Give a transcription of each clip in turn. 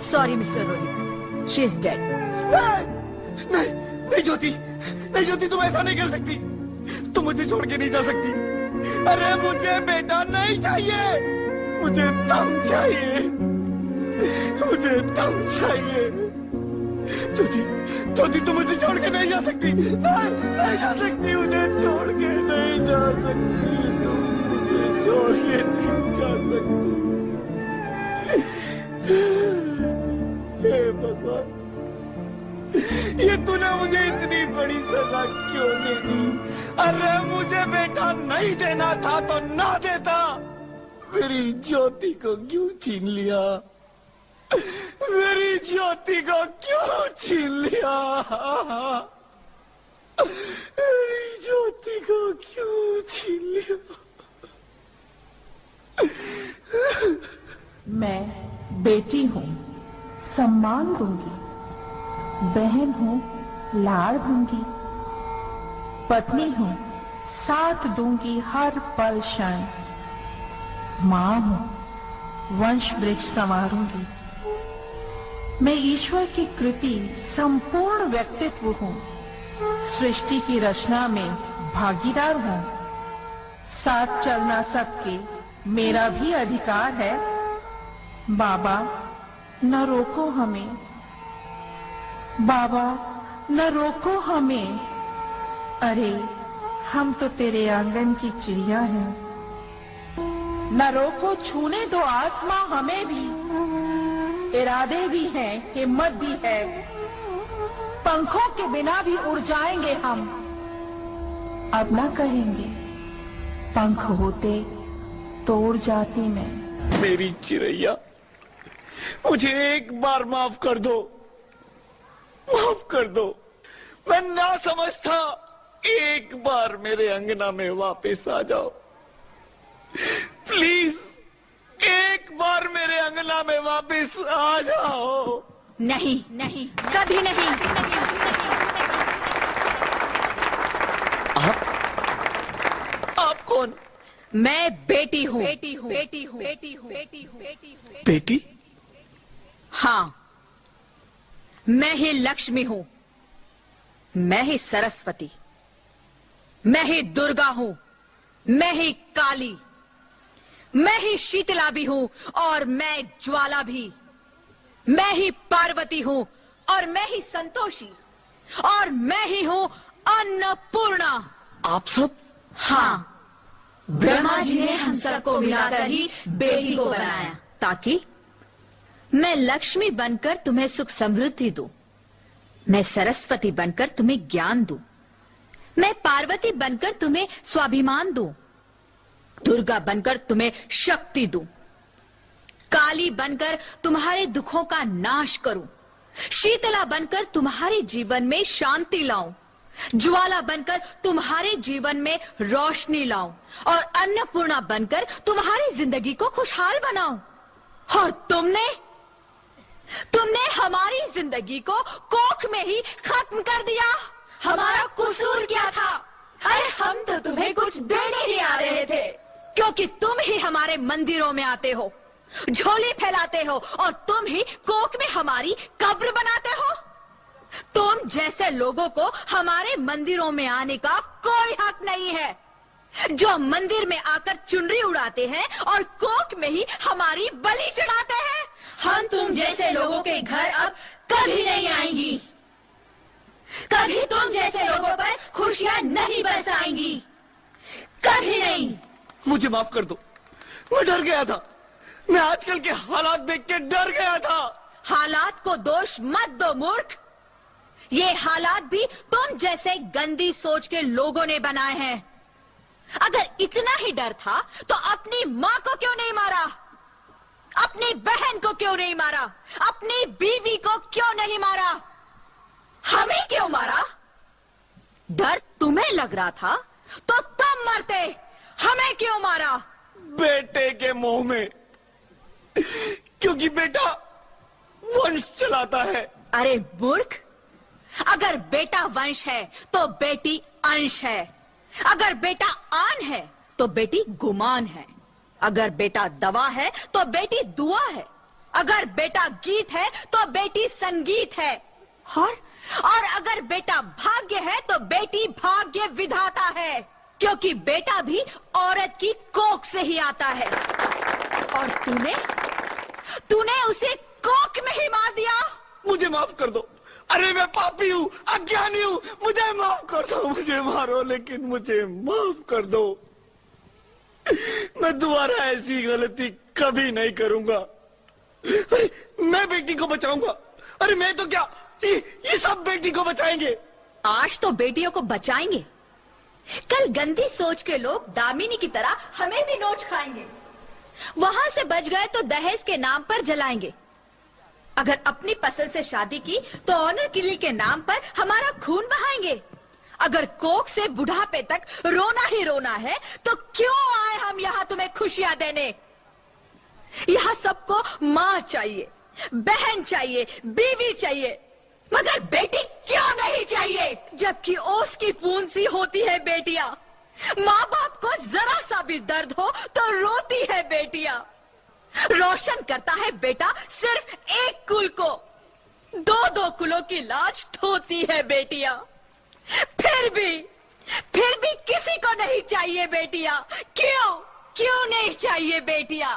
Sorry mister Rohit, she is dead. नहीं ज्योति, नहीं ज्योति, तुम ऐसा नहीं कर सकती। तुम मुझे छोड़ के नहीं जा सकती। अरे मुझे बेटा नहीं चाहिए, मुझे तुम चाहिए, मुझे तुम चाहिए। ज्योति, ज्योति, तुम मुझे छोड़ के नहीं जा सकती। नहीं जा सकती, मुझे छोड़ के नहीं जा सकती। तुम मुझे छोड़ के नहीं जा सकती। हे भगवान, ये तूने मुझे इतनी बड़ी सजा क्यों दे दी? अरे मुझे बेटा नहीं देना था तो ना देता। मेरी ज्योति को क्यों छीन लिया? मेरी ज्योति को क्यों छीन लिया? मेरी ज्योति को क्यों छीन लिया? मैं बेटी हूँ, सम्मान दूंगी। बहन हूँ, लाड़ दूंगी। पत्नी हूँ, साथ दूंगी हर पल क्षण। माँ हूँ, वंश वृक्ष संवारूंगी। मैं ईश्वर की कृति संपूर्ण व्यक्तित्व हूँ। सृष्टि की रचना में भागीदार हूँ। साथ चलना सबके मेरा भी अधिकार है। बाबा न रोको हमें, बाबा न रोको हमें। अरे हम तो तेरे आंगन की चिड़िया हैं। न रोको, छूने दो आसमां हमें भी। इरादे भी हैं, हिम्मत भी है। पंखों के बिना भी उड़ जाएंगे हम। अब न कहेंगे पंख होते तो उड़ जाती मैं। मेरी चिड़ैया, मुझे एक बार माफ कर दो, माफ कर दो। मैं ना समझता। एक बार मेरे अंगना में वापस आ जाओ प्लीज। एक बार मेरे अंगना में वापस आ जाओ। नहीं नहीं, कभी नहीं। आप कौन? मैं बेटी हूँ, बेटी हूँ, बेटी हूँ, बेटी हूँ, बेटी हूँ, बेटी हूँ। बेटी? हाँ, मैं ही लक्ष्मी हूँ, मैं ही सरस्वती, मैं ही दुर्गा हूँ, मैं ही काली, मैं ही शीतला भी हूँ और मैं ज्वाला भी। मैं ही पार्वती हूँ और मैं ही संतोषी और मैं ही हूँ अन्नपूर्णा। आप सब? हाँ, ब्रह्मा जी ने हम सबको मिलाकर ही बेटी को बनाया ताकि मैं लक्ष्मी बनकर तुम्हें सुख समृद्धि दूं, मैं सरस्वती बनकर तुम्हें ज्ञान दूं, मैं पार्वती बनकर तुम्हें स्वाभिमान दूं, दुर्गा बनकर तुम्हें शक्ति दूं, काली बनकर तुम्हारे दुखों का नाश करूं, शीतला बनकर तुम्हारे जीवन में शांति लाऊं, ज्वाला बनकर तुम्हारे जीवन में रोशनी लाऊं और अन्नपूर्णा बनकर तुम्हारी जिंदगी को खुशहाल बनाऊं। और तुमने हमारी जिंदगी को कोख में ही खत्म कर दिया। हमारा कसूर क्या था? अरे हम तो तुम्हें कुछ देने ही आ रहे थे, क्योंकि तुम ही हमारे मंदिरों में आते हो, झोली फैलाते हो और तुम ही कोख में हमारी कब्र बनाते हो। तुम जैसे लोगों को हमारे मंदिरों में आने का कोई हक नहीं है, जो मंदिर में आकर चुनरी उड़ाते हैं और कोख में ही हमारी बलि चढ़ाते हैं। हम तुम जैसे लोगों के घर अब कभी नहीं आएंगी, कभी तुम जैसे लोगों पर खुशियां नहीं बरसाएंगी, कभी नहीं। मुझे माफ कर दो, मैं डर गया था। मैं आजकल के हालात देख के डर गया था। हालात को दोष मत दो मूर्ख, ये हालात भी तुम जैसे गंदी सोच के लोगों ने बनाए हैं। अगर इतना ही डर था तो अपनी माँ को क्यों नहीं मारा, अपनी बहन को क्यों नहीं मारा, अपनी बीवी को क्यों नहीं मारा, हमें क्यों मारा? डर तुम्हें लग रहा था तो तुम मरते, हमें क्यों मारा? बेटे के मोह में, क्योंकि बेटा वंश चलाता है। अरे मूर्ख, अगर बेटा वंश है तो बेटी अंश है, अगर बेटा आन है तो बेटी गुमान है, अगर बेटा दवा है तो बेटी दुआ है, अगर बेटा गीत है तो बेटी संगीत है, और अगर बेटा भाग्य है तो बेटी भाग्य विधाता है, क्योंकि बेटा भी औरत की कोख से ही आता है। और तूने उसे कोख में ही मार दिया। मुझे माफ कर दो। अरे मैं पापी हूँ, अज्ञानी हूँ, मुझे माफ कर दो। मुझे मारो लेकिन मुझे माफ कर दो। मैं दोबारा ऐसी गलती कभी नहीं करूंगा। अरे मैं बेटी को बचाऊंगा। अरे मैं तो क्या, ये सब बेटी को बचाएंगे। आज तो बेटियों को बचाएंगे, कल गंदी सोच के लोग दामिनी की तरह हमें भी नोच खाएंगे। वहां से बच गए तो दहेज के नाम पर जलाएंगे। अगर अपनी पसंद से शादी की तो ऑनर किलिंग के नाम पर हमारा खून बहाएंगे। अगर कोख से बुढ़ापे तक रोना ही रोना है तो क्यों आए हम यहाँ तुम्हें खुशियां देने। यहाँ सबको माँ चाहिए, बहन चाहिए, बीवी चाहिए, मगर बेटी क्यों नहीं चाहिए। जबकि ओस की पूंछ सी होती है बेटियां। माँ बाप को जरा सा भी दर्द हो तो रोती है बेटियां। रोशन करता है बेटा सिर्फ एक कुल को, दो कुलों की लाज ढोती है बेटियां। फिर भी किसी को नहीं चाहिए बेटियां। क्यों नहीं चाहिए बेटियां?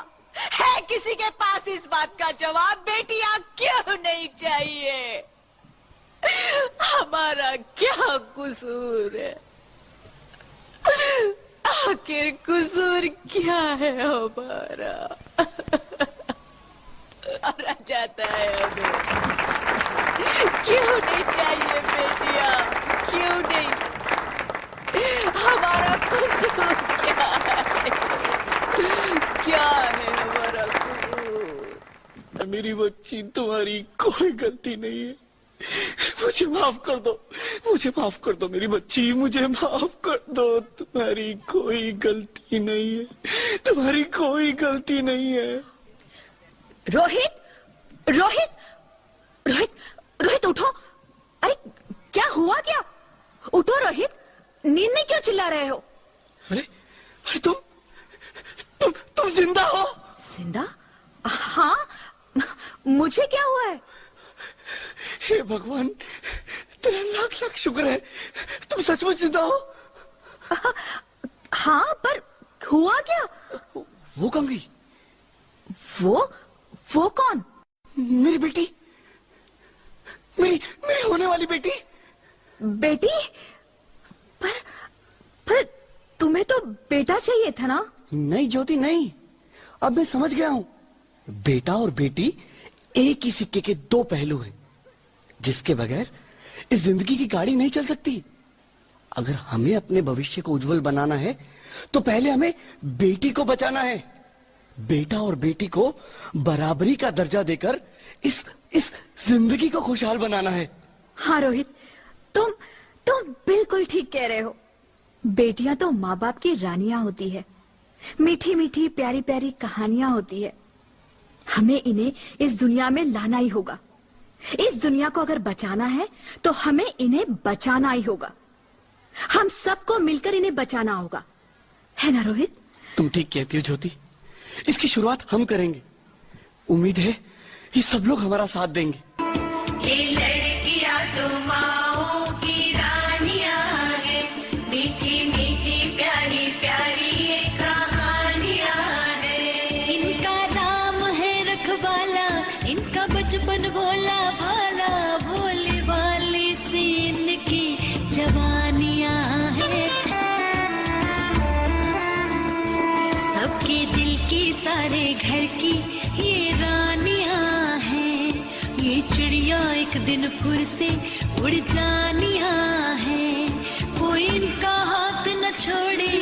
है किसी के पास इस बात का जवाब? बेटियां क्यों नहीं चाहिए? हमारा क्या कसूर है? आखिर कसूर क्या है हमारा? मारा जाता है हमें। क्यों नहीं चाहिए बेटियां? क्यों नहीं? हमारा कसूर क्या है? क्या है हमारा कसूर? मेरी बच्ची, तुम्हारी कोई गलती नहीं है। मुझे माफ कर दो, मुझे माफ कर दो मेरी बच्ची, मुझे माफ कर दो। तुम्हारी कोई गलती नहीं है, तुम्हारी कोई गलती नहीं है। रोहित उठो। अरे क्या हुआ? क्या? उठो रोहित, नींद में क्यों चिल्ला रहे हो? अरे तुम जिंदा हो? जिंदा? हाँ, मुझे क्या हुआ है? हे भगवान, तेरा लाख लाख शुक्र है, तुम सचमुच जिंदा हो। हाँ, पर हुआ क्या? वो कहाँ गई? वो कौन? मेरी बेटी, मेरी होने वाली बेटी। बेटी? पर तुम्हें तो बेटा चाहिए था ना? नहीं ज्योति, नहीं। अब मैं समझ गया हूँ। बेटा और बेटी एक ही सिक्के के दो पहलू हैं, जिसके बगैर इस जिंदगी की गाड़ी नहीं चल सकती। अगर हमें अपने भविष्य को उज्जवल बनाना है तो पहले हमें बेटी को बचाना है। बेटा और बेटी को बराबरी का दर्जा देकर इस जिंदगी को खुशहाल बनाना है। हाँ रोहित, तुम बिल्कुल ठीक कह रहे हो। बेटियां तो माँ बाप की रानियां होती है, मीठी मीठी प्यारी प्यारी कहानियां होती है। हमें इन्हें इस दुनिया में लाना ही होगा। इस दुनिया को अगर बचाना है तो हमें इन्हें बचाना ही होगा। हम सबको मिलकर इन्हें बचाना होगा, है ना रोहित? तुम ठीक कहती हो ज्योति, इसकी शुरुआत हम करेंगे। उम्मीद है ये सब लोग हमारा साथ देंगे। ये लड़कियां तो माओ की रानियां हैं, मीठी मीठी प्यारी प्यारी ये कहानियां हैं। इनका नाम है रखवाला, इनका बचपन भोला भाला, भोली भाली सी इनकी जवानियां हैं। सबके दिल की, सारे घर की ये रानियां हैं। ये चिड़िया एक दिन फिर से उड़ जानियां हैं। कोई इनका हाथ न छोड़े,